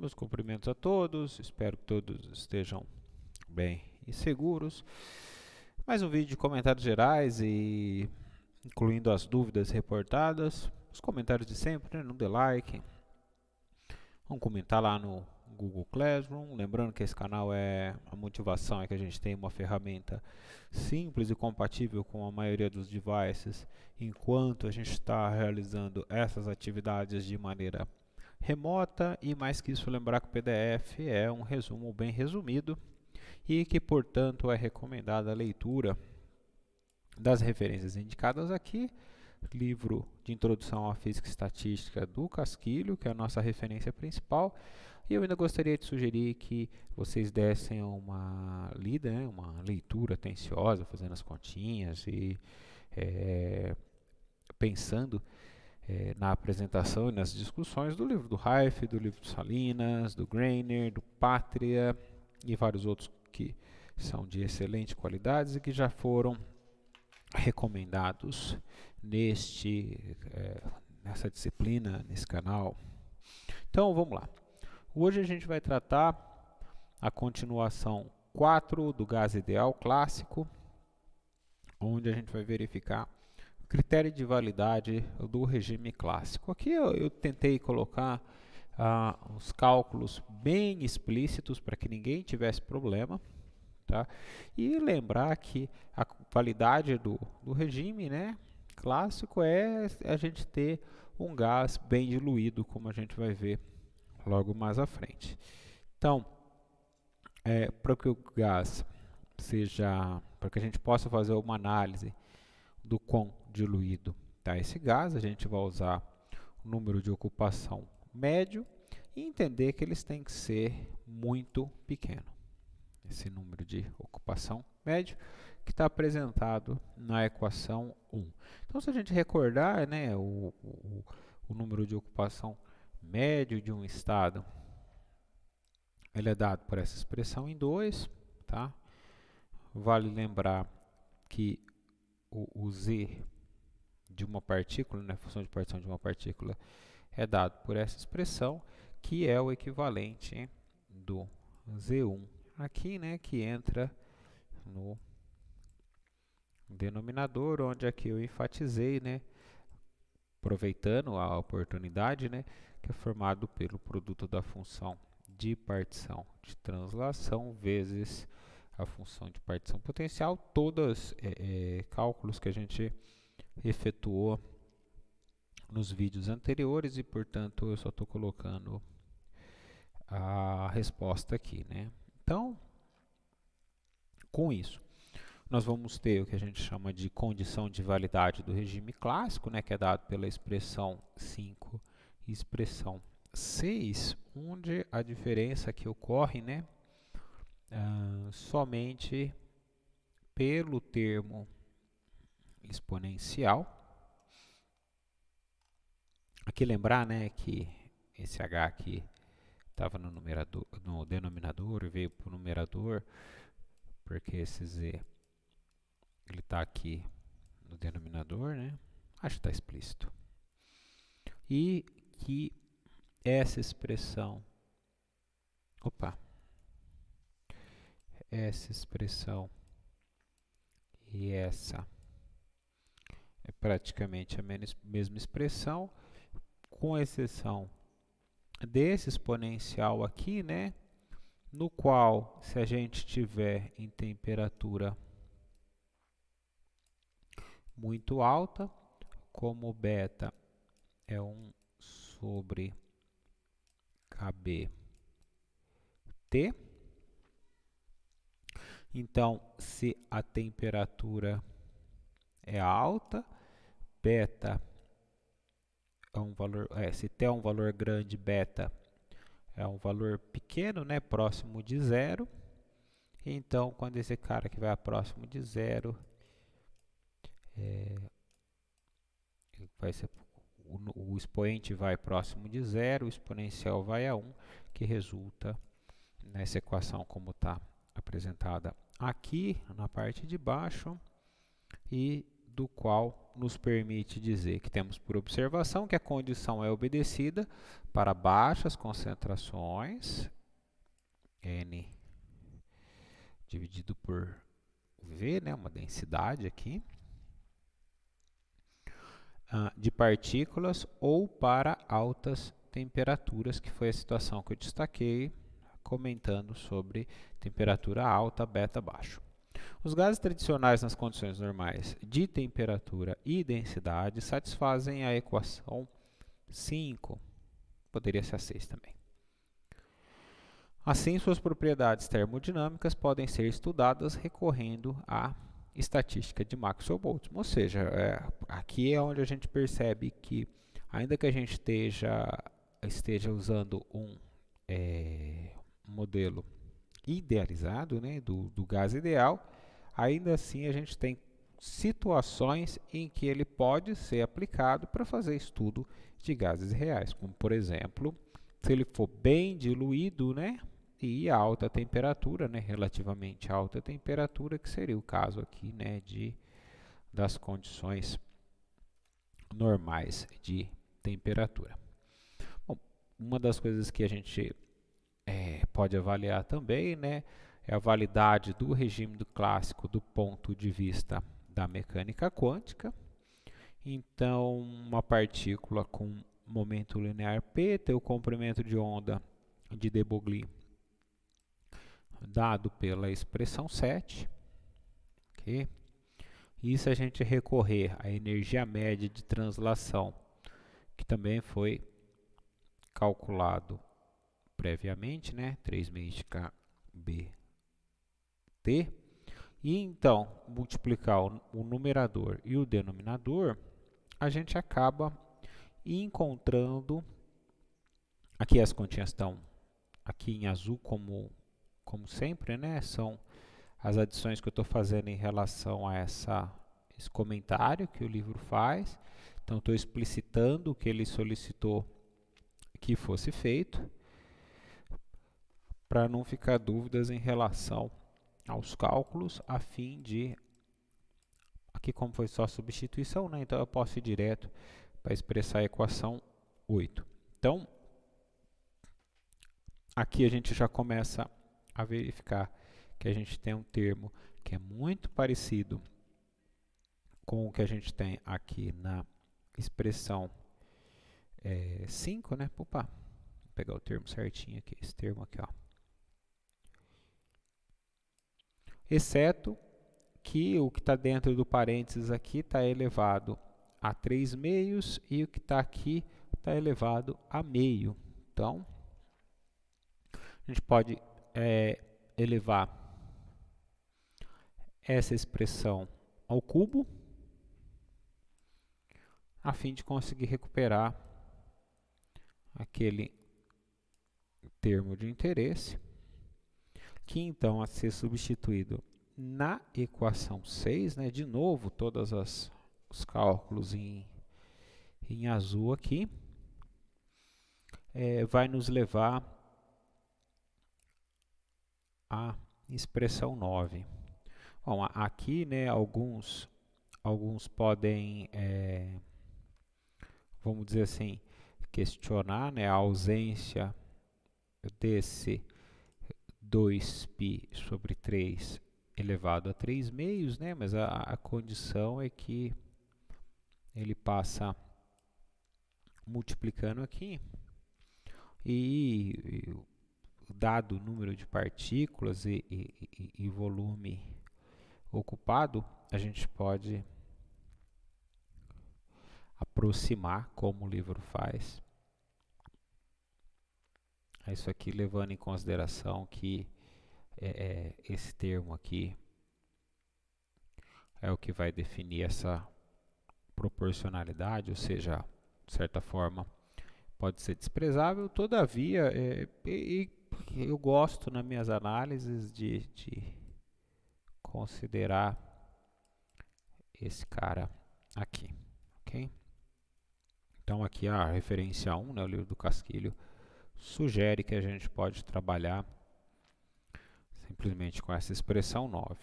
Meus cumprimentos a todos, espero que todos estejam bem e seguros. Mais um vídeo de comentários gerais e incluindo as dúvidas reportadas, os comentários de sempre, né? Não dê like, vamos comentar lá no Google Classroom. Lembrando que esse canal a motivação é que a gente tenha uma ferramenta simples e compatível com a maioria dos devices, enquanto a gente está realizando essas atividades de maneira remota. E mais que isso, lembrar que o PDF é um resumo bem resumido e que, portanto, é recomendada a leitura das referências indicadas aqui. Livro de Introdução à Física e Estatística do Casquilho, que é a nossa referência principal. E eu ainda gostaria de sugerir que vocês dessem uma lida, né, uma leitura atenciosa, fazendo as continhas e pensando na apresentação e nas discussões do livro do Reif, do livro do Salinas, do Greiner, do Pátria e vários outros que são de excelente qualidade e que já foram recomendados nessa disciplina, nesse canal. Então vamos lá. Hoje a gente vai tratar a continuação 4 do gás ideal clássico, onde a gente vai verificar o critério de validade do regime clássico. Aqui eu tentei colocar os cálculos bem explícitos para que ninguém tivesse problema. Tá? E lembrar que a validade do regime, né, clássico é a gente ter um gás bem diluído, como a gente vai ver logo mais à frente. Então, para que o gás para que a gente possa fazer uma análise do quão diluído está esse gás, a gente vai usar o número de ocupação médio e entender que eles têm que ser muito pequenos. Esse número de ocupação médio que está apresentado na equação 1. Então, se a gente recordar, né, o número de ocupação médio de um estado, ele é dado por essa expressão em 2, tá? Vale lembrar que o z de uma partícula, né, a função de partição de uma partícula, é dado por essa expressão, que é o equivalente do z1 aqui, né, que entra no denominador, onde aqui eu enfatizei, né, aproveitando a oportunidade, né, que é formado pelo produto da função de partição de translação vezes a função de partição potencial, todos cálculos que a gente efetuou nos vídeos anteriores e, portanto, eu só estou colocando a resposta aqui, né. Então, com isso, nós vamos ter o que a gente chama de condição de validade do regime clássico, né, que é dado pela expressão 5 e expressão 6, onde a diferença que ocorre, né, somente pelo termo exponencial. Aqui lembrar, né, que esse h aqui estava no denominador e veio para o numerador, porque esse z ele está aqui no denominador, né? Acho que está explícito. E que essa expressão, essa expressão e essa é praticamente a mesma expressão, com exceção desse exponencial aqui, né? No qual, se a gente tiver em temperatura muito alta, como beta é 1 sobre kBt, então se a temperatura é alta, beta é um valor, se T é um valor grande, beta é um valor pequeno, né, próximo de zero. Então, quando esse cara que vai próximo de zero, vai ser, o expoente vai próximo de zero, o exponencial vai a 1, que resulta nessa equação como está apresentada aqui na parte de baixo, e do qual nos permite dizer que temos por observação que a condição é obedecida para baixas concentrações, N dividido por V, né, uma densidade aqui, de partículas ou para altas temperaturas, que foi a situação que eu destaquei, comentando sobre temperatura alta, beta baixo. Os gases tradicionais nas condições normais de temperatura e densidade satisfazem a equação 5, poderia ser a 6 também. Assim, suas propriedades termodinâmicas podem ser estudadas recorrendo à estatística de Maxwell-Boltzmann. Ou seja, aqui é onde a gente percebe que, ainda que a gente esteja usando um modelo idealizado, né, do gás ideal, ainda assim a gente tem situações em que ele pode ser aplicado para fazer estudo de gases reais, como por exemplo, se ele for bem diluído, né, e a alta temperatura, né, relativamente alta temperatura, que seria o caso aqui, né, das condições normais de temperatura. Bom, uma das coisas que a gente pode avaliar também, né, é a validade do regime do clássico do ponto de vista da mecânica quântica. Então, uma partícula com momento linear p tem o comprimento de onda de de Broglie dado pela expressão 7. Okay? E se a gente recorrer à energia média de translação, que também foi calculado previamente, né, 3 kBT, e então multiplicar o numerador e o denominador, a gente acaba encontrando, aqui as continhas estão aqui em azul como sempre, né, são as adições que eu estou fazendo em relação a esse comentário que o livro faz. Então, estou explicitando o que ele solicitou que fosse feito, para não ficar dúvidas em relação aos cálculos, a fim de, aqui como foi só substituição, né, então eu posso ir direto para expressar a equação 8. Então, aqui a gente já começa a verificar que a gente tem um termo que é muito parecido com o que a gente tem aqui na expressão 5, né? Opa, vou pegar o termo certinho aqui, esse termo aqui, ó. Exceto que o que está dentro do parênteses aqui está elevado a 3 meios e o que está aqui está elevado a meio. Então, a gente pode elevar essa expressão ao cubo, a fim de conseguir recuperar aquele termo de interesse, que então a ser substituído na equação 6, né, de novo, todos os cálculos em azul aqui, vai nos levar à expressão 9. Bom, aqui, né, alguns podem, vamos dizer assim, questionar, né, a ausência desse 2π sobre 3 elevado a 3 meios, né, mas a condição é que ele passa multiplicando aqui e dado o número de partículas e volume ocupado, a gente pode aproximar, como o livro faz, isso aqui levando em consideração que esse termo aqui é o que vai definir essa proporcionalidade, ou seja, de certa forma pode ser desprezável, todavia eu gosto nas minhas análises de considerar esse cara aqui, ok? Então aqui a referência 1, né, o livro do Casquilho, sugere que a gente pode trabalhar simplesmente com essa expressão 9.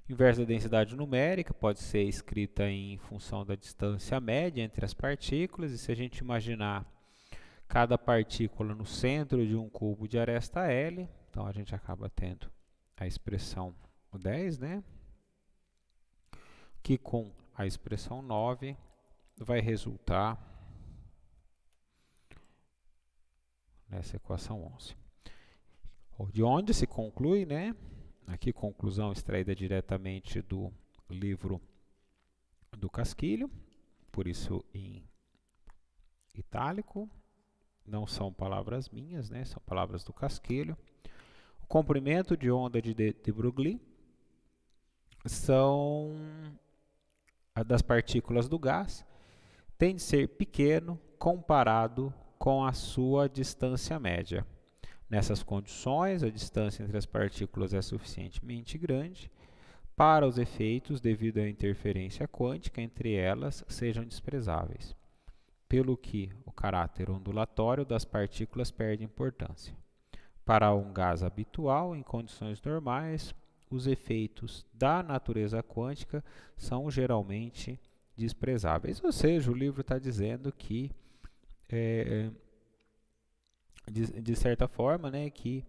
Inverso da densidade numérica pode ser escrita em função da distância média entre as partículas, e se a gente imaginar cada partícula no centro de um cubo de aresta L, então a gente acaba tendo a expressão 10, né? Que com a expressão 9 vai resultar nessa equação 11. De onde se conclui, né? Aqui, conclusão extraída diretamente do livro do Casquilho, por isso em itálico, não são palavras minhas, né? São palavras do Casquilho. O comprimento de onda de Broglie são das partículas do gás, tem de ser pequeno comparado com a sua distância média. Nessas condições, a distância entre as partículas é suficientemente grande para os efeitos devido à interferência quântica entre elas sejam desprezáveis, pelo que o caráter ondulatório das partículas perde importância. Para um gás habitual, em condições normais, os efeitos da natureza quântica são geralmente desprezáveis. Ou seja, o livro está dizendo que, de certa forma, né, que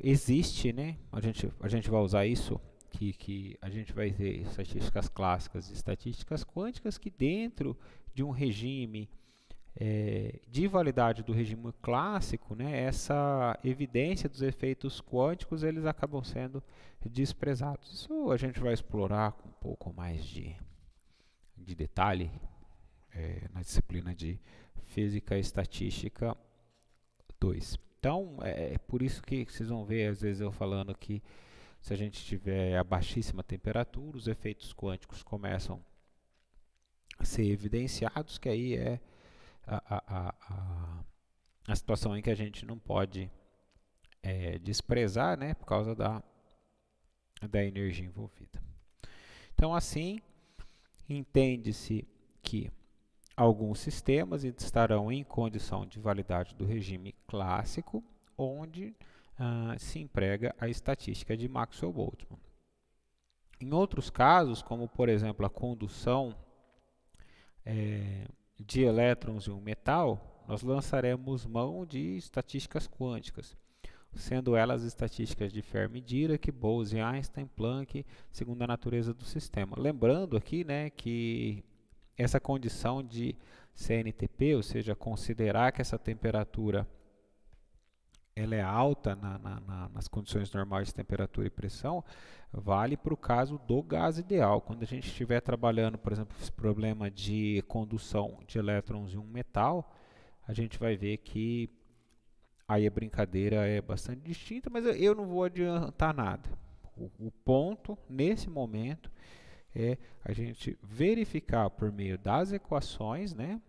existe, né, a gente vai usar isso, que a gente vai ter estatísticas clássicas e estatísticas quânticas, que dentro de um regime de validade do regime clássico, né, essa evidência dos efeitos quânticos eles acabam sendo desprezados. Isso a gente vai explorar com um pouco mais de detalhe na disciplina de Física e Estatística 2. Então, é por isso que vocês vão ver, às vezes, eu falando que se a gente tiver a baixíssima temperatura, os efeitos quânticos começam a ser evidenciados, que aí é a situação em que a gente não pode desprezar, né, por causa da energia envolvida. Então, assim, entende-se que alguns sistemas estarão em condição de validade do regime clássico, onde se emprega a estatística de Maxwell-Boltzmann. Em outros casos, como por exemplo a condução de elétrons em um metal, nós lançaremos mão de estatísticas quânticas, sendo elas estatísticas de Fermi-Dirac, Bose, Einstein, Planck, segundo a natureza do sistema. Lembrando aqui, né, que essa condição de CNTP, ou seja, considerar que essa temperatura ela é alta nas condições normais de temperatura e pressão, vale para o caso do gás ideal. Quando a gente estiver trabalhando, por exemplo, esse problema de condução de elétrons em um metal, a gente vai ver que aí a brincadeira é bastante distinta, mas eu não vou adiantar nada. O ponto, nesse momento, é a gente verificar por meio das equações, né,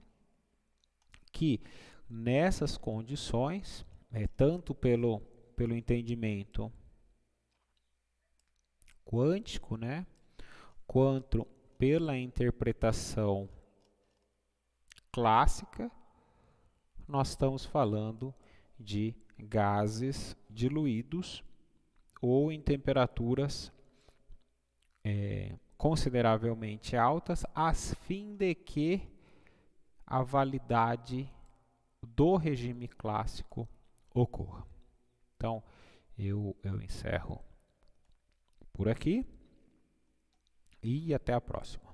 que nessas condições, tanto pelo entendimento quântico, né, quanto pela interpretação clássica, nós estamos falando de gases diluídos ou em temperaturas consideravelmente altas, a fim de que a validade do regime clássico ocorra. Então, eu encerro por aqui e até a próxima.